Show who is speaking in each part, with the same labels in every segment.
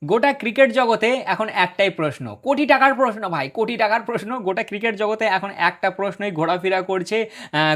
Speaker 1: গোটা ক্রিকেট জগতে এখন একটাই প্রশ্ন, কোটি টাকার প্রশ্ন ভাই, কোটি টাকার প্রশ্ন। গোটা ক্রিকেট জগতে এখন একটা প্রশ্নই ঘোরাফেরা করছে।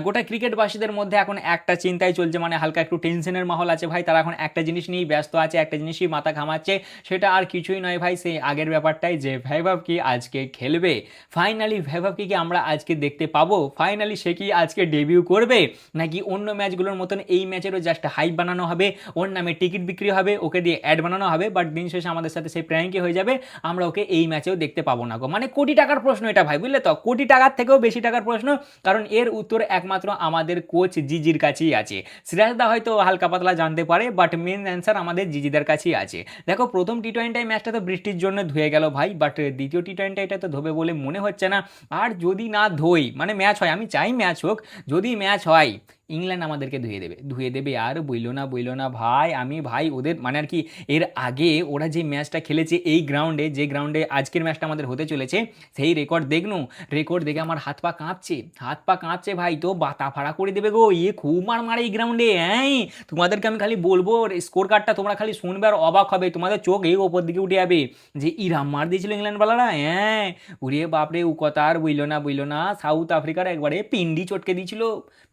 Speaker 1: গোটা ক্রিকেটবাসীদের মধ্যে এখন একটা চিন্তায় চলছে, মানে হালকা একটু টেনশনের মহল আছে ভাই। তারা এখন একটা জিনিস নিয়েই ব্যস্ত আছে, একটা জিনিসই মাথা ঘামাচ্ছে। সেটা আর কিছুই নয় ভাই, সেই আগের ব্যাপারটাই যে ভৈভব কি আজকে খেলবে। ফাইনালি ভৈভবকে কি আমরা আজকে দেখতে পাবো? ফাইনালি সে কি আজকে ডেবিউ করবে, নাকি অন্য ম্যাচগুলোর মতন এই ম্যাচেরও জাস্ট হাইপ বানানো হবে, ওর নামে টিকিট বিক্রি হবে, ওকে দিয়ে অ্যাড বানানো হবে, বাট দিন শেষে আমাদের সাথে সেই প্র্যাঙ্কই হয়ে যাবে, আমরা ওকে এই ম্যাচেও দেখতে পাবো না গো। মানে কোটি টাকার প্রশ্ন এটা ভাই, বুঝলে তো, কোটি টাকার থেকেও বেশি টাকার প্রশ্ন। কারণ এর উত্তর একমাত্র আমাদের কোচ জিজির কাছেই আছে। সিরাজদা হয়তো হালকা পাতলা জানতে পারে, বাট মেন অ্যান্সার আমাদের জিজিদার কাছেই আছে। দেখো, প্রথম টি-20 ম্যাচটা তো বৃষ্টির জন্য ধুয়ে গেল ভাই, বাট দ্বিতীয় টি-20 এটা তো ধোবে বলে মনে হচ্ছে না। আর যদি না ধোই, মানে ম্যাচ হয়, আমি চাই ম্যাচ হোক, যদি ম্যাচ হয় ইংল্যান্ড আমাদেরকে ধুয়ে দেবে, ধুয়ে দেবে। আর বইলো না ভাই, আমি ভাই ওদের মানে আর কি, এর আগে ওরা যে ম্যাচটা খেলেছে এই গ্রাউন্ডে, যে গ্রাউন্ডে আজকের ম্যাচটা আমাদের হতে চলেছে, সেই রেকর্ড দেখনু, রেকর্ড দেখে আমার হাত পা কাঁপছে, হাত পা কাঁপছে ভাই। তো বাতা ফাড়া করে দেবে গো, ইয়ে খুব মার মারে এই গ্রাউন্ডে। হ্যাঁ, তোমাদেরকে আমি খালি বলবো স্কোর কার্ডটা তোমরা খালি শুনবে আর অবাক হবে, তোমাদের চোখ এই ওপর দিকে উঠে যাবে যে ইরাম মার দিয়েছিল ইংল্যান্ড বালারা। হ্যাঁ, উড়ে বাপরে, ও কথা আর বইলো না, সাউথ আফ্রিকার একবারে পিন্ডি চটকে দিয়েছিল,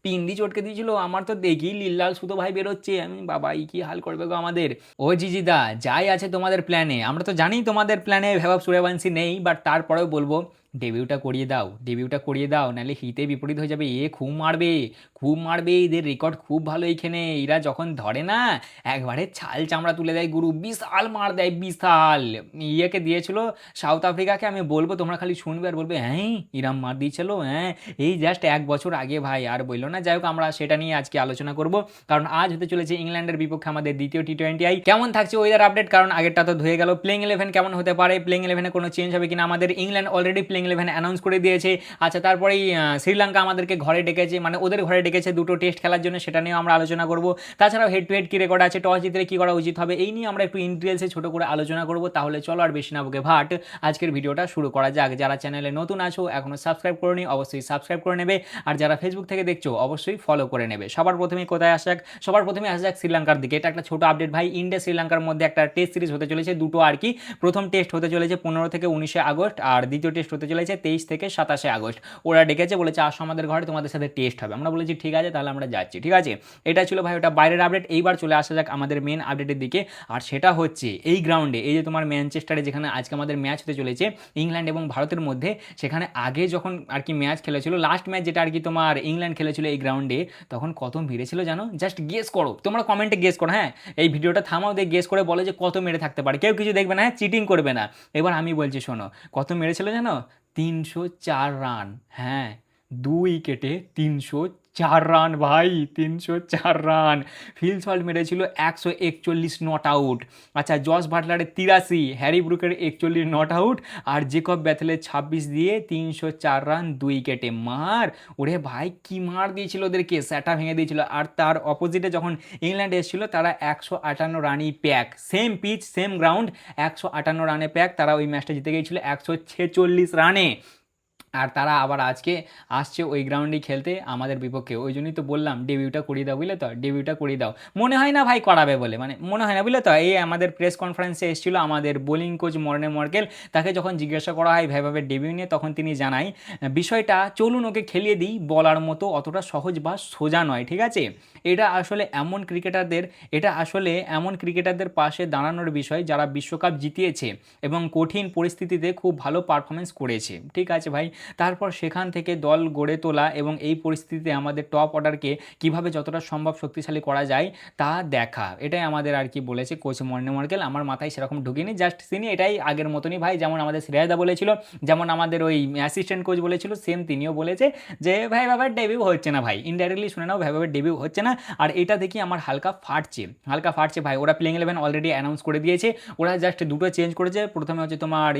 Speaker 1: পিন্ডি চটকে দিয়েছিল। আমার তো দেখি লিল্লাল সুতো ভাই বেরোচ্ছে, আমি বাবা এই কি হাল করবে গো আমাদের। ও জিজিদা, যাই আছে তোমাদের প্ল্যানে, আমরা তো জানি তোমাদের প্ল্যানে ভেবাব সূর্যবংশী নেই, বাট তারপরেও বলবো ডেবিউটা করিয়ে দাও, ডেবিউটা করিয়ে দাও, নাহলে হিতে বিপরীত হয়ে যাবে। এ খুব মারবে, খুব মারবে, এদের রেকর্ড খুব ভালো এইখানে। এরা যখন ধরে না, একবারে ছাল চামড়া তুলে দেয় গুরু, বিশাল মার দেয়, বিশাল। ইয়েকে দিয়েছিল সাউথ আফ্রিকাকে, আমি বলবো তোমরা খালি শুনবে আর বলবে হ্যাঁ ইরাম মার দিয়েছিল। হ্যাঁ, এই জাস্ট 1 বছর আগে ভাই, আর বললো না। যাই হোক, আমরা সেটা নিয়ে আজকে আলোচনা করব, কারণ আজ হতে চলেছে ইংল্যান্ডের বিপক্ষে আমাদের দ্বিতীয় টি-20। কেমন থাকছে ওয়েদার আপডেট, কারণ আগেরটা তো ধুয়ে গেল। প্লেইং 11 কেমন হতে পারে, প্লেইং 11-এ কোনো চেঞ্জ হবে কিনা, আমাদের ইংল্যান্ড অলরেডি প্লেইং 11 অ্যানাউন্স করে দিয়েছে। আচ্ছা, তারপরেই শ্রীলঙ্কা আমাদেরকে ঘরে ডেকেছে, মানে ওদের ঘরে ডেকেছে দুটো টেস্ট খেলার জন্য, সেটা নিয়েও আমরা আলোচনা করব। তাছাড়াও হেড টু হেড কী রেকর্ড আছে, টস জিতলে কী করা উচিত হবে, এই নিয়ে আমরা একটু ইন্ডিটেলসে ছোটো করে আলোচনা করব। তাহলে চলো আর বেশি না বকে ভাট, আজকের ভিডিওটা শুরু করা যাক। যারা চ্যানেলে নতুন আছো, এখনও সাবস্ক্রাইব করোনি, অবশ্যই সাবস্ক্রাইব করে নেবে। আর যারা ফেসবুক থেকে দেখছো, অবশ্যই ফলো করে নেবে। সবার প্রথমে কোথায় আসা যাক, সবার প্রথমে আসা যাক শ্রীলঙ্কার দিকে। এটা একটা ছোট আপডেট ভাই, ইন্ডিয়া শ্রীলঙ্কার মধ্যে একটা টেস্ট সিরিজ হতে চলেছে, দুটো আর কি। প্রথম টেস্ট হতে চলেছে 15 থেকে 19 আগস্ট, আর দ্বিতীয় টেস্ট হতে চলেছে 23 থেকে 27 আগস্ট। ওরা ডেকেছে, বলেছে আসো আমাদের ঘরে, তোমাদের সাথে টেস্ট হবে। আমরা বলেছি ঠিক আছে, তাহলে আমরা যাচ্ছি। ঠিক আছে, এটা ছিল ভাই ওটা বাইরের আপডেট। এইবার চলে আসা যাক আমাদের মেন আপডেটের দিকে, আর সেটা হচ্ছে এই গ্রাউন্ডে, এই যে তোমার ম্যানচেস্টারে যেখানে আজকে আমাদের ম্যাচ হতে চলেছে ইংল্যান্ড এবং ভারতের মধ্যে, সেখানে আগে যখন আর কি ম্যাচ খেলেছিল, লাস্ট ম্যাচ যেটা আর কি তোমার ইংল্যান্ড খেলেছিল এই গ্রাউন্ডে, তখন কত মেরেছিল জানো? জাস্ট গেস করো, তোমরা কমেন্টে গেস করো। হ্যাঁ, এই ভিডিওটা থামাও, দিয়ে গেস করে বলে যে কত মেরে থাকতে পারে, কেউ কিছু দেখবে না, হ্যাঁ, চিটিং করবে না। এবার আমি বলছি শোনো, কত মেরেছিল জানো? 304 রান। হ্যাঁ, 2 উইকেটে 304 রান ভাই, 304 রান। ফিল সল্ট মেরেছিল 141 নট আউট। আচ্ছা, জস বাটলারের 83, হ্যারি ব্রুকের 41 নট আউট, আর জেকব ব্যাথেলের 26 দিয়ে 304 রান 2 উইকেটে। মার, ওরে ভাই কি মার দিয়েছিল ওদেরকে, স্যাটা ভেঙে দিয়েছিল। আর তার অপোজিটে যখন ইংল্যান্ড এসেছিল, তারা 158 রানই pack, same pitch same ground, 158 রানে প্যাক, তারা ওই ম্যাচটা জিতে গিয়েছিল 146 রানে। আর তারা আবার আজকে আসছে ওই গ্রাউন্ডেই খেলতে আমাদের বিপক্ষে। ওই জন্যই তো বললাম ডেবিউটা করিয়ে দাও, বুঝলে তো, ডেবিউটা করিয়ে দাও। মনে হয় না ভাই করাবে বলে, মানে মনে হয় না, বুঝলে তো। এই আমাদের প্রেস কনফারেন্সে এসেছিলো আমাদের বোলিং কোচ মর্নে মর্কেল, তাকে যখন জিজ্ঞাসা করা হয় ভাইভাবে ডেবিউ নিয়ে, তখন তিনি জানায় বিষয়টা চলুন ওকে খেলিয়ে দিই, বলার মতো অতটা সহজ বা সোজা নয়। ঠিক আছে, এটা আসলে এমন ক্রিকেটারদের, এটা আসলে এমন ক্রিকেটারদের পাশে দাঁড়ানোর বিষয় যারা বিশ্বকাপ জিতিয়েছে এবং কঠিন পরিস্থিতিতে খুব ভালো পারফরমেন্স করেছে। ঠিক আছে ভাই, তারপর সেখান থেকে দল গড়ে তোলা এবং এই পরিস্থিতিতে আমাদের টপ অর্ডারকে কিভাবে যতটা সম্ভব শক্তিশালী করা যায় তা দেখা, এটাই আমাদের আর কি বলেছে কোচ মর্নে মর্কেল। আমার মাথায় সেরকম ঢুকিনি, জাস্ট তিনি এটাই আগের মতনই ভাই, যেমন আমাদের শ্রেয়াদা বলেছিল, যেমন আমাদের ওই অ্যাসিস্ট্যান্ট কোচ বলেছিল, সেম তিনিও বলেছে যে ভাই বাবার ডেবিউ হচ্ছে না ভাই, ইনডাইরেক্টলি শুনে নাও, ভাই বাবার ডেবিউ হচ্ছে না। আর এটা দেখি আমার হালকা ফাটছে, হালকা ফাটছে ভাই। ওরা প্লেইং 11 অলরেডি অ্যানাউন্স করে দিয়েছে, ওরা জাস্ট দুটো চেঞ্জ করেছে। প্রথমে হচ্ছে তোমার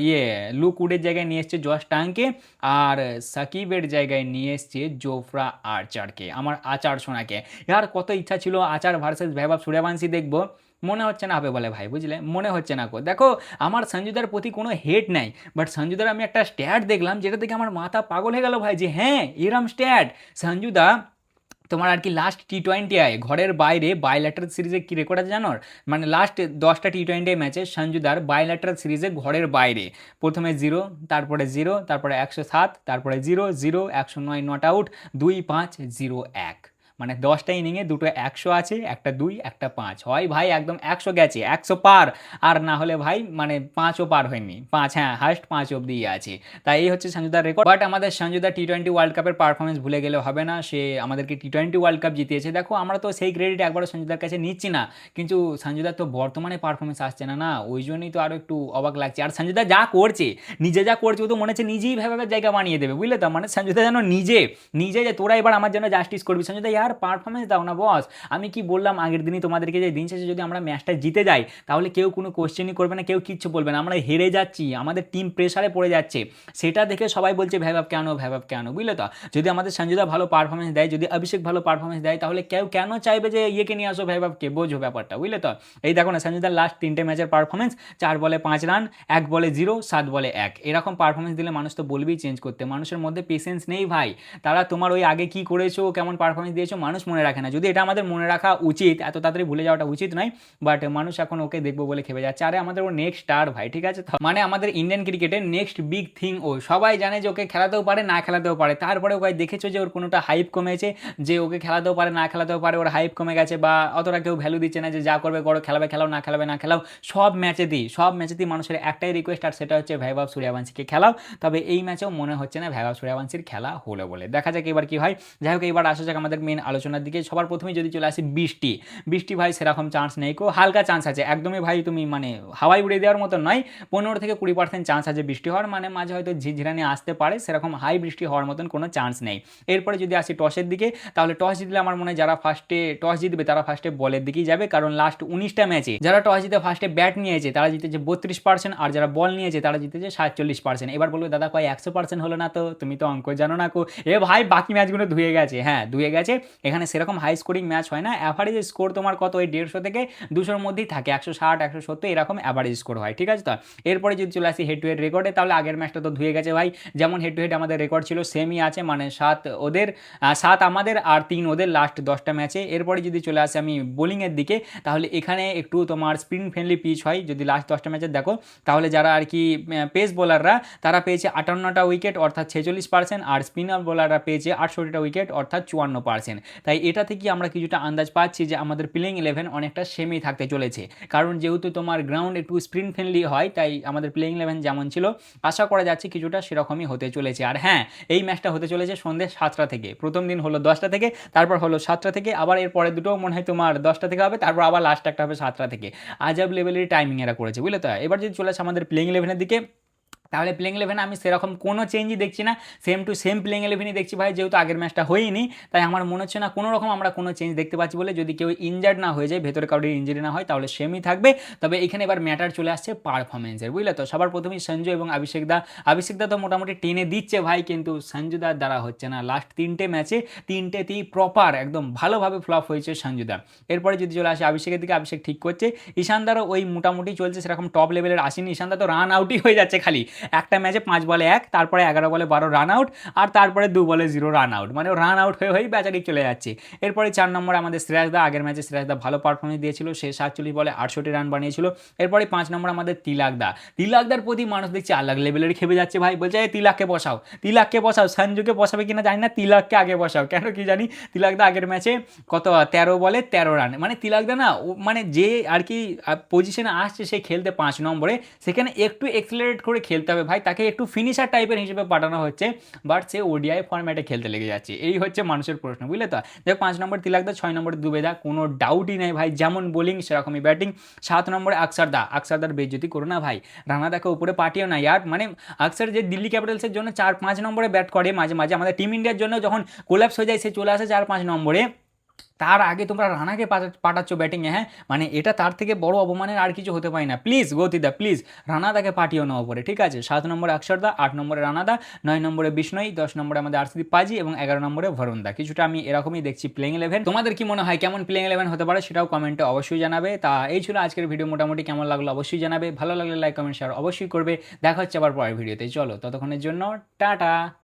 Speaker 1: লুক উডের জায়গায় নিয়ে এসছে জশ টাংকে, আর সাকিবের জায়গায় নিয়ে এসছে জোফরা আর্চারকে, আমার আচার শোনাকে। আর কত ইচ্ছা ছিল আচার ভার্সেস ভৈভব সূর্যবংশী দেখবো, মনে হচ্ছে না হবে বলে ভাই, বুঝলে, মনে হচ্ছে না। দেখো, আমার সঞ্জুদার প্রতি কোনো হেট নাই, বাট সঞ্জুদার আমি একটা স্ট্যাট দেখলাম যেটা দেখে আমার মাথা পাগল হয়ে গেল ভাই, যে হ্যাঁ এরম স্ট্যাট সঞ্জুদা তোমার আর কি লাস্ট টি-20 আয় ঘরের বাইরে বাইল্যাটারাল সিরিজে কি রেকর্ড আছে জানো? মানে লাস্ট 10টা টি-20 ম্যাচে সঞ্জুদার বাইল্যাটারাল সিরিজে ঘরের বাইরে প্রথমে 0, তারপরে 0, তারপরে 107, তারপরে 0, 0, 109 নট আউট, 2, 5, 0, 1। মানে 10টা ইনিংয়ে দুটো 100 আছে, একটা 2, একটা 5। হয় ভাই একদম 100 গেছে, 100 পার, আর না হলে ভাই মানে 5ও পার হয়নি, 5, হ্যাঁ হাইস্ট 5 অব্দি আছে। তাই এই হচ্ছে সঞ্জুদার রেকর্ড। বাট আমাদের সঞ্জুদা টি-20 ওয়ার্ল্ড কাপের পারফরমেন্স ভুলে গেলে হবে না, সে আমাদেরকে টি-20 ওয়ার্ল্ড কাপ জিতিয়েছে। দেখো আমরা তো সেই ক্রেডিট একবারও সঞ্জুদার কাছে নিচ্ছি না, কিন্তু সঞ্জুদার তো বর্তমানে পারফরমেন্স আসছে না, ওই জন্যই তো আরও একটু অবাক লাগছে। আর সঞ্জুদা যা করছে, নিজে যা করছে, ও তো মনে হচ্ছে নিজেই ভেবে জায়গা বানিয়ে দেবে, বুঝলে তো? মানে সঞ্জুদা যেন নিজে নিজে যে তোরা এবার আমার জন্য জাস্টিস করবি, সঞ্জুদা ইয়ার পারফরমেন্স দাও না বস। আমি কি বললাম আগের দিনই তোমাদেরকে, যে দিন শেষে যদি আমরা ম্যাচটা জিতে যাই তাহলে কেউ কোনো কোশ্চেনই করবে না, কেউ কিচ্ছু বলবে না। আমরা হেরে যাচ্ছি, আমাদের টিম প্রেসারে পড়ে যাচ্ছে, সেটা দেখে সবাই বলছে ভ্যাভাব কেন, ভ্যাভাব কেন, বুঝলে তো? যদি আমাদের সঞ্জুদা ভালো পারফরমেন্স দেয়, যদি অভিষেক ভালো পারফরমেন্স দেয়, তাহলে কেউ কেন চাইবে যে ইয়েকে নিয়ে আসো, ভ্যাভাবকে? বোঝো ব্যাপারটা, বুঝলে তো? এই দেখো না সঞ্জুদার লাস্ট 3টে ম্যাচের পারফরমেন্স, 4 বলে 5 রান, 1 বলে 0, 7 বলে 1। এরকম পারফরমেন্স দিলে মানুষ তো বলবেই চেঞ্জ করতে। মানুষের মধ্যে পেশেন্স নেই ভাই, তারা তোমার ওই আগে কি করেছো, কেমন পারফরমেন্স দিয়েছো মানুষ মনে রাখে না। যদি এটা আমাদের মনে রাখা উচিত, এত তাড়াতাড়ি ভুলে যাওয়াটা উচিত নয়, বাট মানুষ এখন ওকে দেখবো বলে খেপে যাচ্ছে। আরে আমাদের ও নেক্সট স্টার ভাই, ঠিক আছে? মানে আমাদের ইন্ডিয়ান ক্রিকেটের নেক্সট বিগ থিং ও। সবাই জানে যে ওকে খেলাতেও পারে, না খেলাতেও পারে, তারপরে ওকে দেখেছো যে ওর কোনোটা হাইপ কমেছে, যে ওকে খেলাতেও পারে, না খেলাতেও পারে, ওর হাইপ কমে গেছে, বা অতটা কেউ ভ্যালু দিচ্ছে না, যে যা করবে করো, খেলাবে খেলাও, না খেলাবে না খেলাও। সব ম্যাচেতেই মানুষের একটাই রিকোয়েস্ট, আর সেটা হচ্ছে ভৈভব সূর্যবংশীকে খেলাও। তবে এই ম্যাচেও মনে হচ্ছে না ভৈভব সূর্যবংশীর খেলা হলো বলে। দেখা যাক এবার কি হয়। যাই হোক, এবার আসা যাক আমাদের মেন আলোচনার দিকে। সবার প্রথমেই যদি চলে আসি বৃষ্টি ভাই সেরকম চান্স নেই কো, হালকা চান্স আছে একদমই ভাই, তুমি মানে হাওয়াই উড়িয়ে দেওয়ার মতো নয়। 15 থেকে 20% চান্স আছে বৃষ্টি হওয়ার, মানে মাঝে হয়তো ঝিঝিরানি আসতে পারে, সেরকম হাই বৃষ্টি হওয়ার মতন কোনো চান্স নেই। এরপরে যদি আসি টসের দিকে, তাহলে টস জিতলে আমার মনে হয় যারা ফার্স্টে টস জিতবে তারা ফার্স্টে বলের দিকেই যাবে, কারণ লাস্ট 19টা ম্যাচে যারা টস জিতে ফার্স্টে ব্যাট নিয়েছে তারা জিতেছে 32%, আর যারা বল নিয়েছে তারা জিতেছে 47%। এবার বলবে দাদা কয় 100% হলো না, তো তুমি তো অঙ্ক জানো না কো। এ ভাই বাকি ম্যাচগুলো ধুয়ে গেছে, হ্যাঁ ধুয়ে গেছে। এখানে সেরকম হাই স্কোরিং ম্যাচ হয় না, অ্যাভারেজ স্কোর তোমার কত, ওই 150 থেকে 200-র মধ্যেই থাকে, 160, 170 এরকম অ্যাভারেজ স্কোর হয়, ঠিক আছে? তো এরপরে যদি চলে আসি হেড টু হেড রেকর্ডে, তাহলে আগের ম্যাচটা তো ধুয়ে গেছে ভাই। যেমন হেড টু হেড আমাদের রেকর্ড ছিল সেমই আছে, মানে 7 ওদের, 7 আমাদের আর 3 ওদের লাস্ট 10টা ম্যাচে। এরপরে যদি চলে আসি আমি বোলিংয়ের দিকে, তাহলে এখানে একটু তোমার স্পিন ফ্রেন্ডলি পিচ হয়। যদি লাস্ট 10টা ম্যাচে দেখো, তাহলে যারা আর কি পেস বোলাররা তারা পেয়েছে 58টা উইকেট অর্থাৎ 46%, আর স্পিনার বোলাররা পেয়েছে 68টা উইকেট অর্থাৎ 54%। তাই এটা থেকে আমরা কিছুটা আন্দাজ পাচ্ছি যে আমাদের প্লেইং 11 অনেকটা সেমই থাকতে চলেছে, কারণ যেহেতু তোমার গ্রাউন্ড একটু স্পিন ফ্রেন্ডলি হয়, তাই আমাদের প্লেইং 11 যেমন ছিল আশা করা যাচ্ছে কিছুটা সেরকমই হতে চলেছে। আর হ্যাঁ, এই ম্যাচটা হতে চলেছে সন্ধ্যে 7টা থেকে। প্রথম দিন হলো 10টা থেকে, তারপর হলো 7টা থেকে, আবার এর পরে দুটো মনে হয় তোমার 10টা থেকে হবে, তারপর আবার লাস্ট একটা হবে 7টা থেকে। আজব লেভেলের টাইমিং এরা করেছে, বুঝলে তো? এবার যদি চলে আসে আমাদের প্লেইং 11-এর দিকে, তাহলে প্লেইং 11 আমি সেরকম কোনো চেঞ্জই দেখছি না, সেম টু সেম প্লেইং 11ই দেখছি ভাই। যেহেতু আগের ম্যাচটা হয়নি, তাই আমার মনে হচ্ছে না কোনো রকম আমরা কোনো চেঞ্জ দেখতে পাচ্ছি বলে। যদি কেউ ইনজার্ড না হয়ে যায়, ভেতরে কাউকে ইঞ্জুরি না হয়, তাহলে সেমই থাকবে। তবে এখানে এবার ম্যাটার চলে আসছে পারফরমেন্সের, বুঝলে তো? সবার প্রথমেই সঞ্জু এবং অভিষেক দা তো মোটামুটি টেনে দিচ্ছে ভাই, কিন্তু সঞ্জুদার দ্বারা হচ্ছে না। লাস্ট 3টে ম্যাচে 3টেতেই প্রপার একদম ভালোভাবে ফ্লপ হয়েছে সঞ্জুদা। এরপরে যদি চলে আসে অভিষেকের দিকে, অভিষেক ঠিক করছে, ঈশানদারও ওই মোটামুটি চলছে, সেরকম টপ লেভেলের আসেনি। ঈশানদা তো রান আউটই হয়ে যাচ্ছে খালি, একটা ম্যাচে 5 বলে 1, তারপরে 11 বলে 12 রান আউট, আর তারপরে 2 বলে 0 রান আউট, মানে ও রান আউট হয়ে বেচারি চলে যাচ্ছে। এরপরে 4 নম্বরে আমাদের সিরাজদা, আগের ম্যাচে সিরাজদা ভালো পারফরমেন্স দিয়েছিল, সে 47 বলে 68 রান বানিয়েছিল। এরপরে 5 নম্বর আমাদের তিলাকদার প্রতি মানুষ দেখছি আলাদা লেভেলের খেপে যাচ্ছে ভাই, বলছে তিলাককে বসাও, সঞ্জুকে বসাবে কিনা জানি না, তিলাককে আগে বসাও। কেন কি জানি, তিলাকদা আগের ম্যাচে কত 13 বলে 13 রান, মানে তিলাকদা না মানে যে আর কি পজিশনে আসছে সে খেলতে 5 নম্বরে, সেখানে একটু এক্সেলারেট করে খেলতে হবে ভাই, তাকে একটু ফিনিশার টাইপের হিসেবে পাঠানো হচ্ছে, বাট সে ওডিআই ফরম্যাটে খেলতে লেগে যাচ্ছে। এই হচ্ছে মানুষের প্রশ্ন, বুঝলে তো? দেখ 5 নম্বর তিলাকদা, 6 নম্বরে দুবেদা, কোনো ডাউটই নেই ভাই, যেমন বোলিং সেরকমই ব্যাটিং। 7 নম্বরে আকসারদার বেজ্জতি করো না ভাই, রানাদাকে উপরে পাঠিয়েও না ইয়ার। মানে আকসার যে দিল্লি ক্যাপিটালসের জন্য 4-5 নম্বরে ব্যাট করে মাঝে মাঝে, আমাদের টিম ইন্ডিয়ার জন্য যখন কোল্যাপস হয়ে যায় সে চলে আসে 4-5 নম্বরে, তার আগে তোমরা রানাকে পাঠাচ্ছ ব্যাটিংয়ে, হ্যাঁ মানে এটা তার থেকে বড় অপমানের আর কিছু হতে পারে না। প্লিজ গতিদা, প্লিজ রানাদাকে পাঠিও না ওপরে, ঠিক আছে? 7 নম্বরে আকসারদা, 8 নম্বরে রানাদা, 9 নম্বরে বিষ্ণই, 10 নম্বরে আমাদের আরসিদীপ পাজি, এবং 11 নম্বরে ভরুণদা। কিছুটা আমি এরকমই দেখছি প্লেইং 11। তোমাদের কি মনে হয় কেমন প্লেইং 11 হতে পারে, সেটাও কমেন্টে অবশ্যই জানাবে। তা এই ছিল আজকের ভিডিও, মোটামুটি কেমন লাগলো অবশ্যই জানাবে, ভালো লাগলে লাইক কমেন্ট শেয়ার অবশ্যই করবে। দেখা হচ্ছে আবার পরের ভিডিওতে, চলো ততক্ষণের জন্য টাটা।